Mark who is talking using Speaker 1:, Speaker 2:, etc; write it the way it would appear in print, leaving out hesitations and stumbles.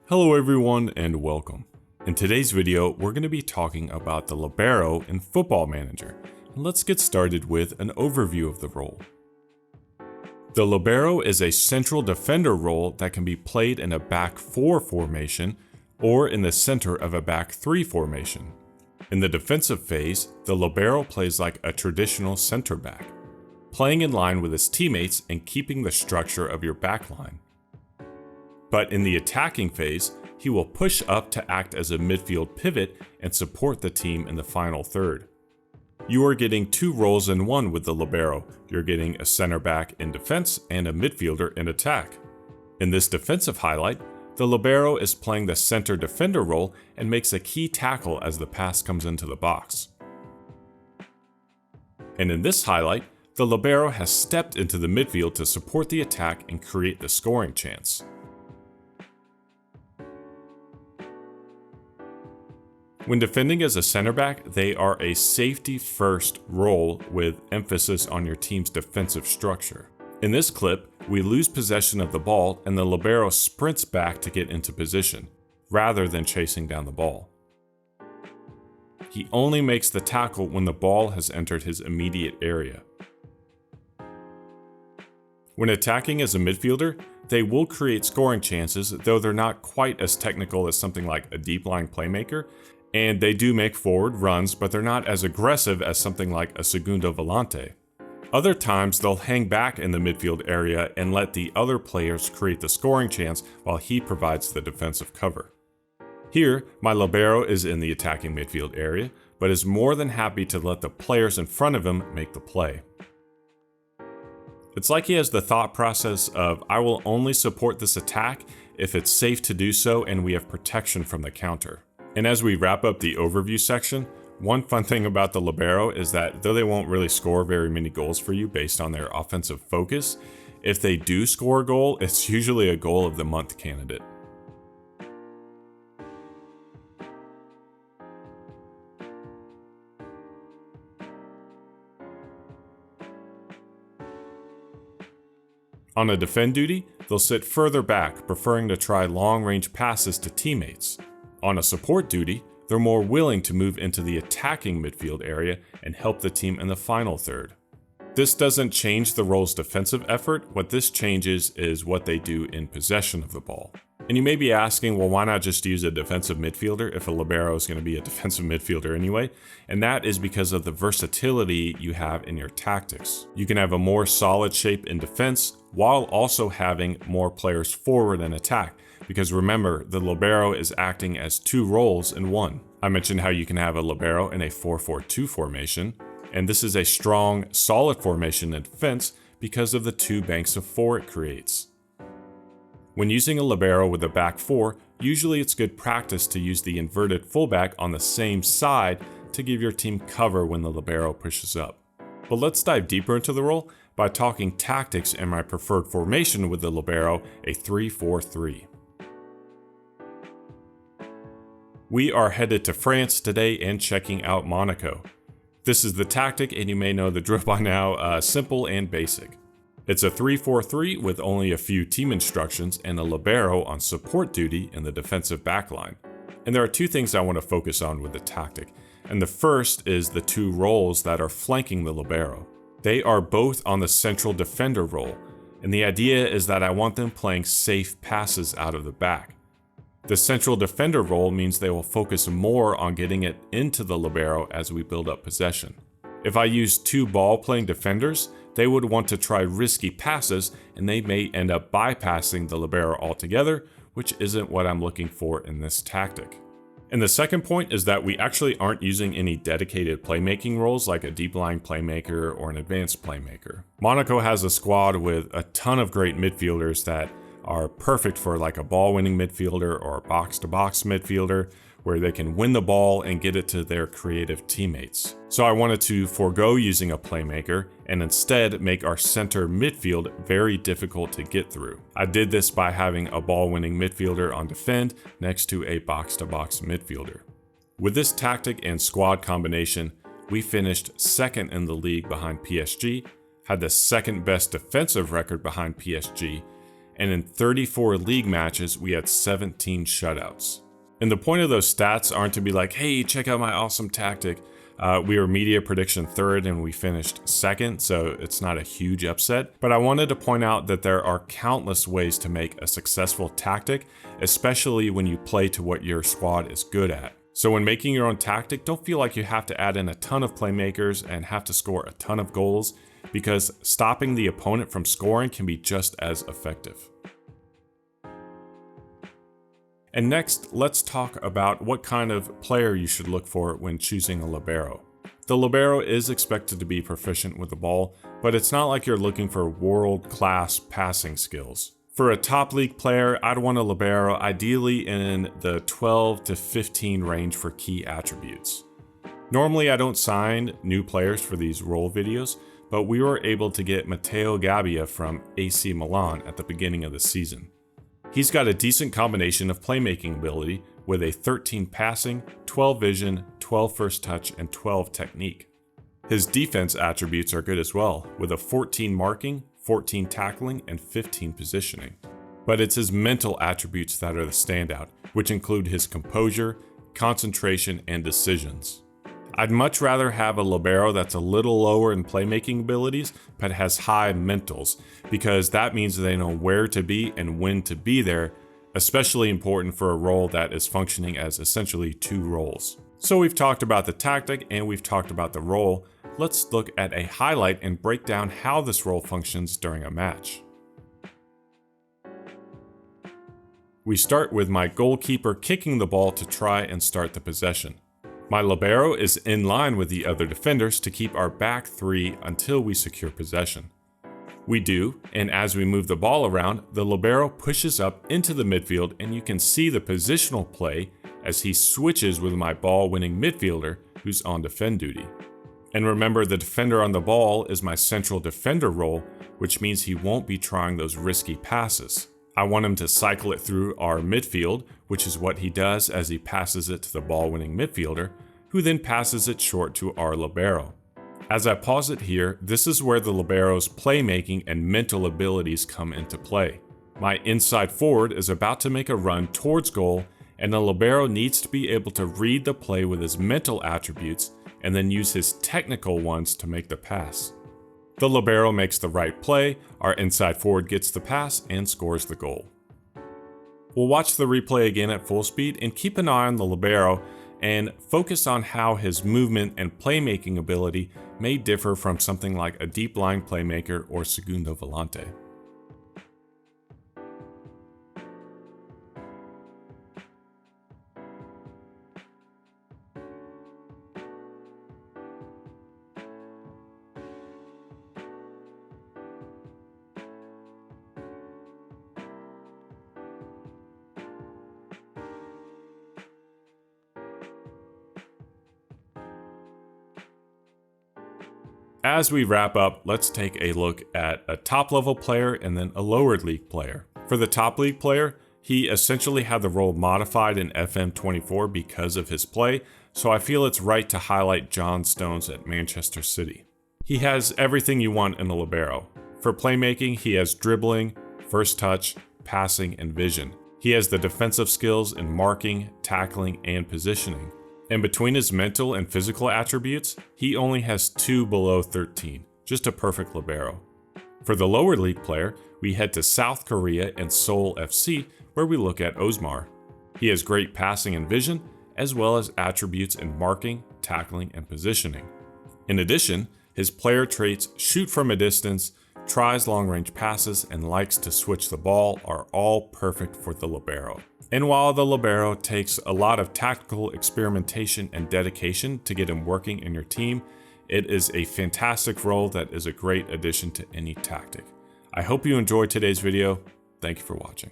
Speaker 1: Hello everyone and welcome. In today's video, we're going to be talking about the Libero in Football Manager. And let's get started with an overview of the role. The Libero is a central defender role that can be played in a back 4 formation or in the center of a back 3 formation. In the defensive phase, the Libero plays like a traditional center back, playing in line with his teammates and keeping the structure of your back line. But in the attacking phase, he will push up to act as a midfield pivot and support the team in the final third. You are getting two roles in one with the Libero. You're getting a center back in defense and a midfielder in attack. In this defensive highlight, the Libero is playing the center defender role and makes a key tackle as the pass comes into the box. And in this highlight, the Libero has stepped into the midfield to support the attack and create the scoring chance. When defending as a center back, they are a safety-first role with emphasis on your team's defensive structure. In this clip, we lose possession of the ball and the Libero sprints back to get into position, rather than chasing down the ball. He only makes the tackle when the ball has entered his immediate area. When attacking as a midfielder, they will create scoring chances, though they're not quite as technical as something like a deep-lying playmaker, and they do make forward runs, but they're not as aggressive as something like a segundo volante. Other times, they'll hang back in the midfield area and let the other players create the scoring chance while he provides the defensive cover. Here, my Libero is in the attacking midfield area, but is more than happy to let the players in front of him make the play. It's like he has the thought process of, I will only support this attack if it's safe to do so and we have protection from the counter. And as we wrap up the overview section, one fun thing about the Libero is that though they won't really score very many goals for you based on their offensive focus, if they do score a goal, it's usually a goal of the month candidate. On a defend duty, they'll sit further back, preferring to try long-range passes to teammates. On a support duty, they're more willing to move into the attacking midfield area and help the team in the final third. This doesn't change the role's defensive effort. What this changes is what they do in possession of the ball. And you may be asking, well, why not just use a defensive midfielder if a Libero is going to be a defensive midfielder anyway? And that is because of the versatility you have in your tactics. You can have a more solid shape in defense while also having more players forward in attack. Because remember, the Libero is acting as two roles in one. I mentioned how you can have a Libero in a 4-4-2 formation, and this is a strong, solid formation in defense because of the two banks of 4 it creates. When using a Libero with a back 4, usually it's good practice to use the inverted fullback on the same side to give your team cover when the Libero pushes up. But let's dive deeper into the role by talking tactics and my preferred formation with the Libero, a 3-4-3. We are headed to France today and checking out Monaco. This is the tactic, and you may know the drill by now, simple and basic. It's a 3-4-3 with only a few team instructions and a Libero on support duty in the defensive backline. And there are two things I want to focus on with the tactic, and the first is the two roles that are flanking the Libero. They are both on the central defender role, and the idea is that I want them playing safe passes out of the back. The central defender role means they will focus more on getting it into the Libero as we build up possession. If I use two ball-playing defenders, they would want to try risky passes and they may end up bypassing the Libero altogether, which isn't what I'm looking for in this tactic. And the second point is that we actually aren't using any dedicated playmaking roles like a deep-lying playmaker or an advanced playmaker. Monaco has a squad with a ton of great midfielders that are perfect for like a ball-winning midfielder or a box-to-box midfielder where they can win the ball and get it to their creative teammates. So I wanted to forego using a playmaker and instead make our center midfield very difficult to get through. I did this by having a ball-winning midfielder on defend next to a box-to-box midfielder. With this tactic and squad combination, we finished second in the league behind PSG, had the second best defensive record behind PSG, and in 34 league matches, we had 17 shutouts. And the point of those stats aren't to be like, hey, check out my awesome tactic. We were media prediction 3rd and we finished 2nd, so it's not a huge upset. But I wanted to point out that there are countless ways to make a successful tactic, especially when you play to what your squad is good at. So when making your own tactic, don't feel like you have to add in a ton of playmakers and have to score a ton of goals, because stopping the opponent from scoring can be just as effective. And next, let's talk about what kind of player you should look for when choosing a libero. The libero is expected to be proficient with the ball, but it's not like you're looking for world-class passing skills. For a top league player, I'd want a libero ideally in the 12 to 15 range for key attributes. Normally, I don't sign new players for these role videos, but we were able to get Matteo Gabbia from AC Milan at the beginning of the season. He's got a decent combination of playmaking ability with a 13 passing, 12 vision, 12 first touch, and 12 technique. His defense attributes are good as well, with a 14 marking, 14 tackling, and 15 positioning. But it's his mental attributes that are the standout, which include his composure, concentration, and decisions. I'd much rather have a libero that's a little lower in playmaking abilities, but has high mentals, because that means they know where to be and when to be there, especially important for a role that is functioning as essentially 2 roles. So we've talked about the tactic and we've talked about the role. Let's look at a highlight and break down how this role functions during a match. We start with my goalkeeper kicking the ball to try and start the possession. My libero is in line with the other defenders to keep our back 3 until we secure possession. We do, and as we move the ball around, the libero pushes up into the midfield and you can see the positional play as he switches with my ball-winning midfielder who's on defend duty. And remember, the defender on the ball is my central defender role, which means he won't be trying those risky passes. I want him to cycle it through our midfield, which is what he does as he passes it to the ball-winning midfielder, who then passes it short to our libero. As I pause it here, this is where the libero's playmaking and mental abilities come into play. My inside forward is about to make a run towards goal, and the libero needs to be able to read the play with his mental attributes and then use his technical ones to make the pass. The libero makes the right play, our inside forward gets the pass and scores the goal. We'll watch the replay again at full speed and keep an eye on the libero and focus on how his movement and playmaking ability may differ from something like a deep line playmaker or segundo volante. As we wrap up, let's take a look at a top level player and then a lower league player. For the top league player, he essentially had the role modified in FM24 because of his play, so I feel it's right to highlight John Stones at Manchester City. He has everything you want in a libero. For playmaking, he has dribbling, first touch, passing, and vision. He has the defensive skills in marking, tackling, and positioning. And between his mental and physical attributes, he only has 2 below 13, just a perfect libero. For the lower league player, we head to South Korea and Seoul FC, where we look at Osmar. He has great passing and vision, as well as attributes in marking, tackling, and positioning. In addition, his player traits shoot from a distance, tries long-range passes, and likes to switch the ball are all perfect for the libero. And while the libero takes a lot of tactical experimentation and dedication to get him working in your team, it is a fantastic role that is a great addition to any tactic. I hope you enjoyed today's video. Thank you for watching.